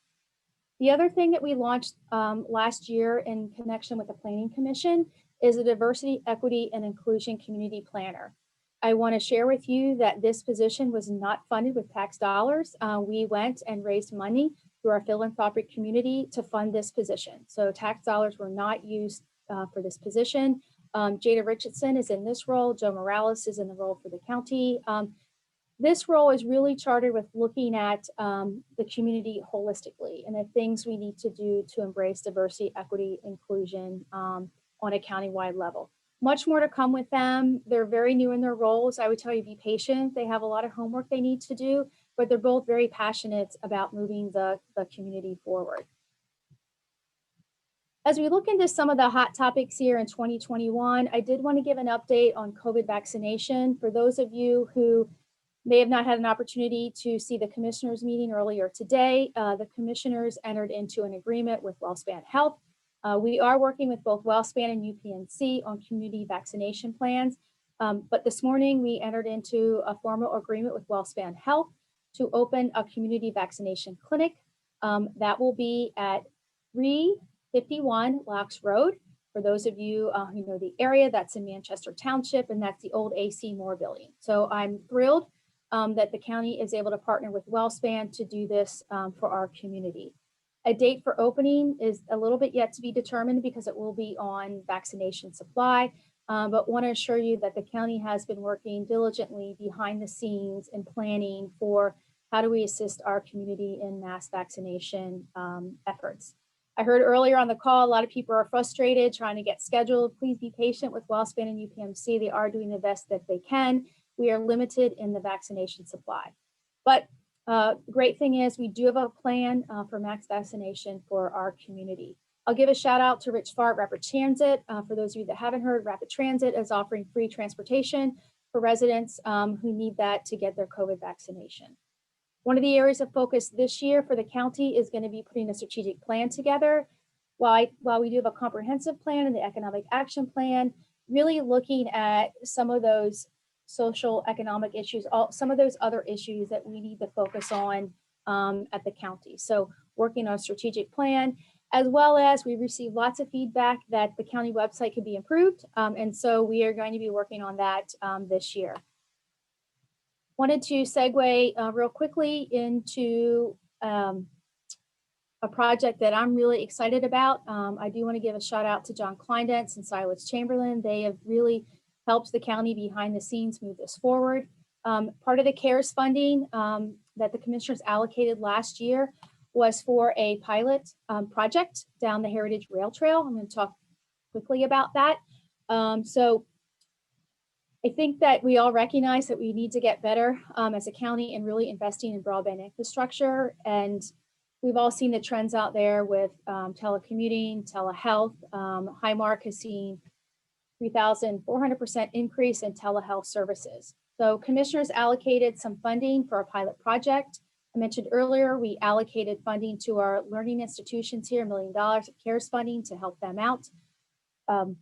The other thing that we launched last year in connection with the Planning Commission is a diversity, equity, and inclusion community planner. I want to share with you that this position was not funded with tax dollars. We went and raised money through our philanthropic community to fund this position. So tax dollars were not used for this position. Jada Richardson is in this role. Joe Morales is in the role for the county. This role is really chartered with looking at the community holistically and the things we need to do to embrace diversity, equity, inclusion on a countywide level. Much more to come with them. They're very new in their roles. I would tell you, be patient. They have a lot of homework they need to do, but they're both very passionate about moving the community forward. As we look into some of the hot topics here in 2021, I did want to give an update on COVID vaccination. For those of you who may have not had an opportunity to see the commissioners meeting earlier today, the commissioners entered into an agreement with WellSpan Health. We are working with both WellSpan and UPNC on community vaccination plans. But this morning we entered into a formal agreement with WellSpan Health to open a community vaccination clinic that will be at 351 Locks Road. For those of you who know the area, that's in Manchester Township, and that's the old AC Moore building. So I'm thrilled that the county is able to partner with WellSpan to do this for our community. A date for opening is a little bit yet to be determined because it will be on vaccination supply, but want to assure you that the county has been working diligently behind the scenes in planning for how do we assist our community in mass vaccination efforts. I heard earlier on the call, a lot of people are frustrated trying to get scheduled. Please be patient with WellSpan and UPMC. They are doing the best that they can. We are limited in the vaccination supply. But great thing is we do have a plan for max vaccination for our community. I'll give a shout out to Rich Fart, Rapid Transit. For those of you that haven't heard, Rapid Transit is offering free transportation for residents who need that to get their COVID vaccination. One of the areas of focus this year for the county is going to be putting a strategic plan together. While we do have a comprehensive plan and the economic action plan, really looking at some of those social economic issues, some of those other issues that we need to focus on at the county. So working on a strategic plan, as well as we received lots of feedback that the county website could be improved. And so we are going to be working on that this year. Wanted to segue real quickly into a project that I'm really excited about. I do want to give a shout out to John Kleindentz and Silas Chamberlain. They have really helped the county behind the scenes move this forward. Part of the CARES funding that the commissioners allocated last year was for a pilot project down the Heritage Rail Trail. I'm going to talk quickly about that. So I think that we all recognize that we need to get better as a county and really investing in broadband infrastructure. And we've all seen the trends out there with telecommuting, telehealth. Highmark has seen 3,400% increase in telehealth services. So commissioners allocated some funding for a pilot project. I mentioned earlier, we allocated funding to our learning institutions here, $1 million of CARES funding to help them out with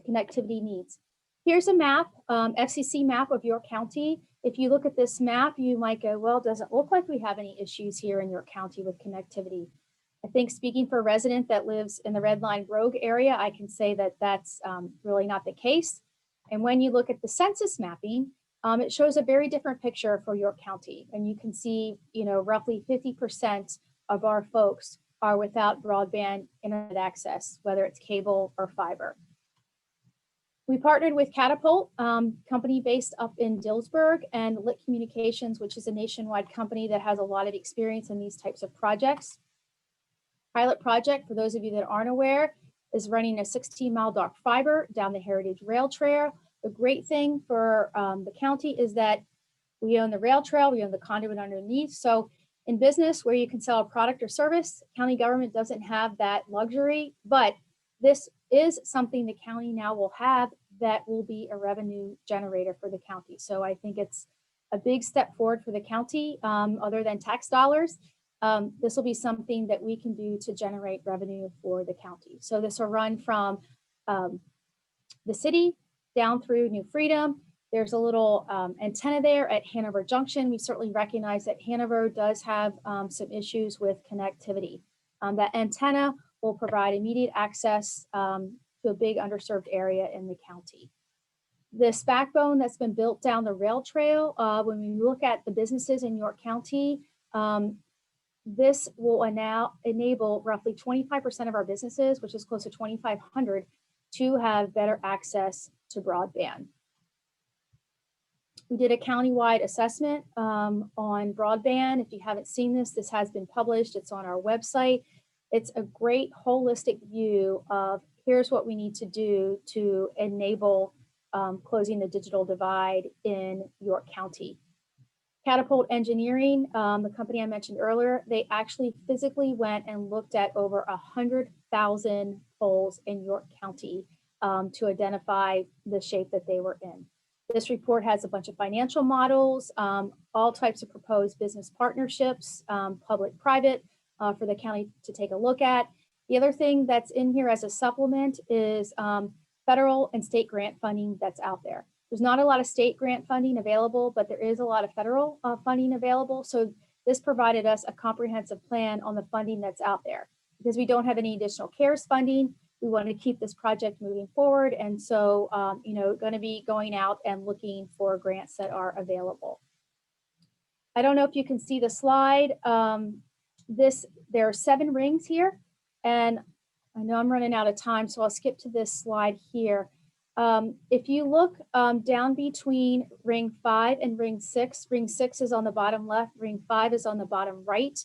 connectivity needs. Here's a map, FCC map of your county. If you look at this map, you might go, well, it doesn't look like we have any issues here in your county with connectivity. I think speaking for a resident that lives in the Red Line Rogue area, I can say that that's really not the case. And when you look at the census mapping, it shows a very different picture for York County. And you can see, roughly 50% of our folks are without broadband internet access, whether it's cable or fiber. We partnered with Catapult, company based up in Dillsburg, and Lit Communications, which is a nationwide company that has a lot of experience in these types of projects. Pilot project, for those of you that aren't aware, is running a 16-mile dark fiber down the Heritage Rail Trail. The great thing for the county is that we own the rail trail, we own the conduit underneath. So in business where you can sell a product or service, county government doesn't have that luxury, but this is something the county now will have that will be a revenue generator for the county. So I think it's a big step forward for the county, other than tax dollars. This will be something that we can do to generate revenue for the county. So this will run from the city down through New Freedom. There's a little antenna there at Hanover Junction. We certainly recognize that Hanover does have some issues with connectivity. That antenna will provide immediate access to a big underserved area in the county. This backbone that's been built down the rail trail, when we look at the businesses in York County, this will now enable roughly 25% of our businesses, which is close to 2,500, to have better access to broadband. We did a countywide assessment on broadband. If you haven't seen this, this has been published. It's on our website. It's a great holistic view of here's what we need to do to enable closing the digital divide in York County. Catapult Engineering, the company I mentioned earlier, they actually physically went and looked at over 100,000 poles in York County to identify the shape that they were in. This report has a bunch of financial models, all types of proposed business partnerships, public-private, for the county to take a look at. The other thing that's in here as a supplement is federal and state grant funding that's out there. There's not a lot of state grant funding available, but there is a lot of federal funding available. So this provided us a comprehensive plan on the funding that's out there. Because we don't have any additional CARES funding, we want to keep this project moving forward. And so, going to be going out and looking for grants that are available. I don't know if you can see the slide. There are 7 rings here. And I know I'm running out of time, so I'll skip to this slide here. If you look down between ring 5 and ring 6 is on the bottom left, ring 5 is on the bottom right.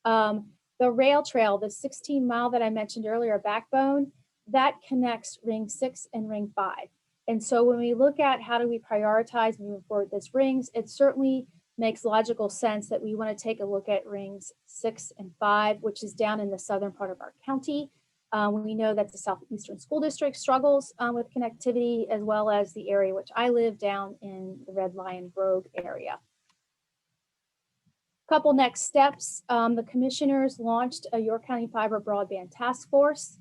The rail trail, the 16-mile that I mentioned earlier, backbone, that connects ring 6 and ring 5. And so when we look at how do we prioritize moving forward this rings, it certainly makes logical sense that we want to take a look at rings 6 and 5, which is down in the southern part of our county. We know that the Southeastern School District struggles with connectivity, as well as the area which I live down in the Red Lion Grove area. Couple next steps. The commissioners launched a York County Fiber Broadband Task Force.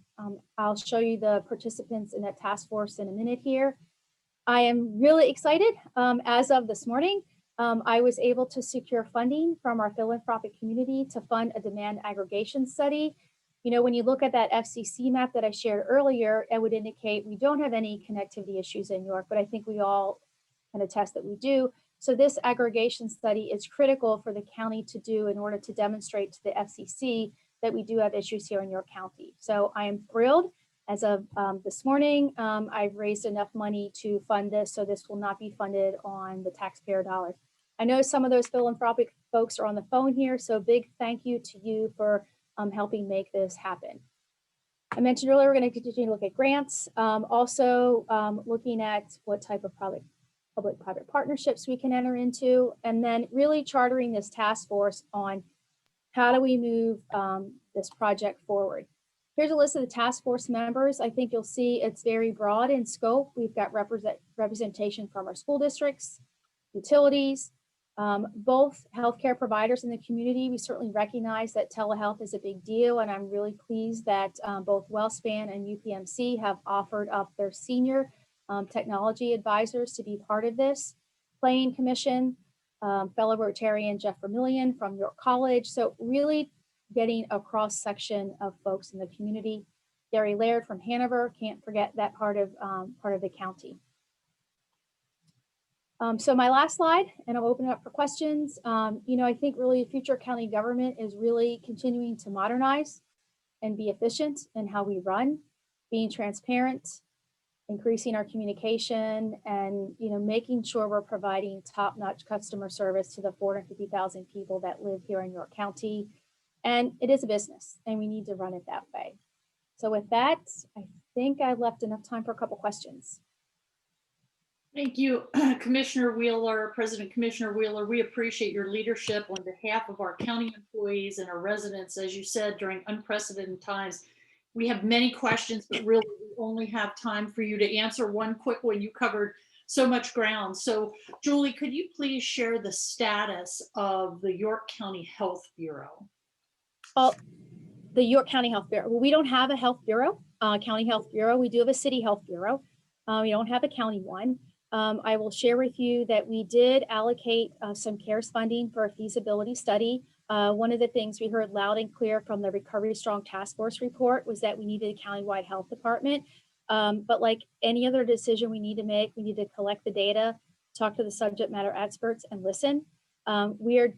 I'll show you the participants in that task force in a minute here. I am really excited. As of this morning, I was able to secure funding from our philanthropic community to fund a demand aggregation study. You know, when you look at that FCC map that I shared earlier, it would indicate we don't have any connectivity issues in York, but I think we all can attest that we do. So this aggregation study is critical for the county to do in order to demonstrate to the FCC that we do have issues here in York County. So I am thrilled. As of this morning, I've raised enough money to fund this, so this will not be funded on the taxpayer dollars. I know some of those philanthropic folks are on the phone here, so big thank you to you for helping make this happen. I mentioned earlier, we're going to continue to look at grants, also looking at what type of public-private partnerships we can enter into, and then really chartering this task force on how do we move this project forward. Here's a list of the task force members. I think you'll see it's very broad in scope. We've got representation from our school districts, utilities, both healthcare providers in the community. We certainly recognize that telehealth is a big deal, and I'm really pleased that both WellSpan and UPMC have offered up their senior technology advisors to be part of this. Planning Commission, fellow Rotarian Jeff Vermillion from York College. So really getting a cross section of folks in the community. Gary Laird from Hanover, can't forget that part of the county. So my last slide, and I'll open it up for questions. I think really future county government is really continuing to modernize and be efficient in how we run, being transparent, increasing our communication, and making sure we're providing top-notch customer service to the 450,000 people that live here in York County. And it is a business, and we need to run it that way. So with that, I think I left enough time for a couple questions. Thank you, Commissioner Wheeler, President Commissioner Wheeler. We appreciate your leadership on behalf of our county employees and our residents. As you said, during unprecedented times, we have many questions, but really we only have time for you to answer one quick one. You covered so much ground. So Julie, could you please share the status of the York County Health Bureau? The York County Health Bureau. Well, we don't have a health bureau, county health bureau. We do have a city health bureau. We don't have a county one. I will share with you that we did allocate some CARES funding for a feasibility study. One of the things we heard loud and clear from the Recovery Strong Task Force report was that we needed a countywide health department. But like any other decision we need to make, we need to collect the data, talk to the subject matter experts, and listen. We are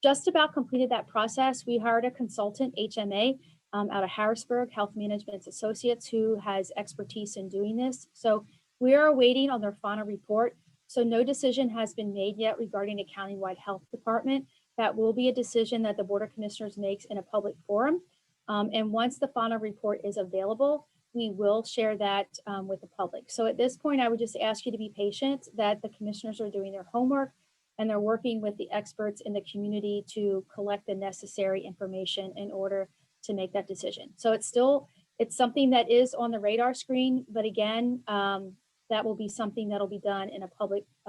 just about completed that process. We hired a consultant, HMA, out of Harrisburg, Health Management Associates, who has expertise in doing this. So we are waiting on their final report. So no decision has been made yet regarding a countywide health department. That will be a decision that the Board of Commissioners makes in a public forum. And once the final report is available, we will share that with the public. So at this point, I would just ask you to be patient, that the commissioners are doing their homework and they're working with the experts in the community to collect the necessary information in order to make that decision. So it's something that is on the radar screen, but again, that will be something that'll be done in a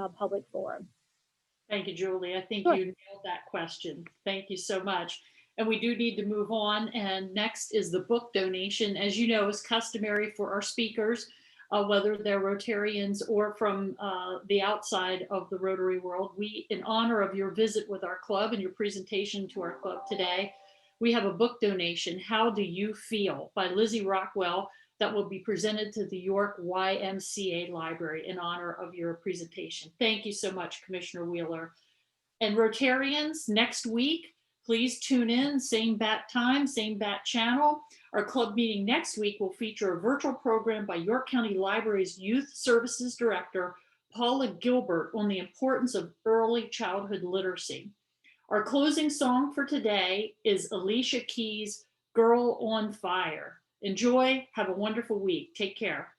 public forum. Thank you, Julie. I think Sure. you nailed that question. Thank you so much. And we do need to move on. And next is the book donation. As you know, is customary for our speakers, whether they're Rotarians or from the outside of the Rotary world. We, in honor of your visit with our club and your presentation to our club today, we have a book donation, How Do You Feel, by Lizzie Rockwell, that will be presented to the York YMCA Library in honor of your presentation. Thank you so much, Commissioner Wheeler. And Rotarians, next week, please tune in, same bat time, same bat channel. Our club meeting next week will feature a virtual program by York County Library's Youth Services Director, Paula Gilbert, on the importance of early childhood literacy. Our closing song for today is Alicia Keys' Girl on Fire. Enjoy, have a wonderful week. Take care.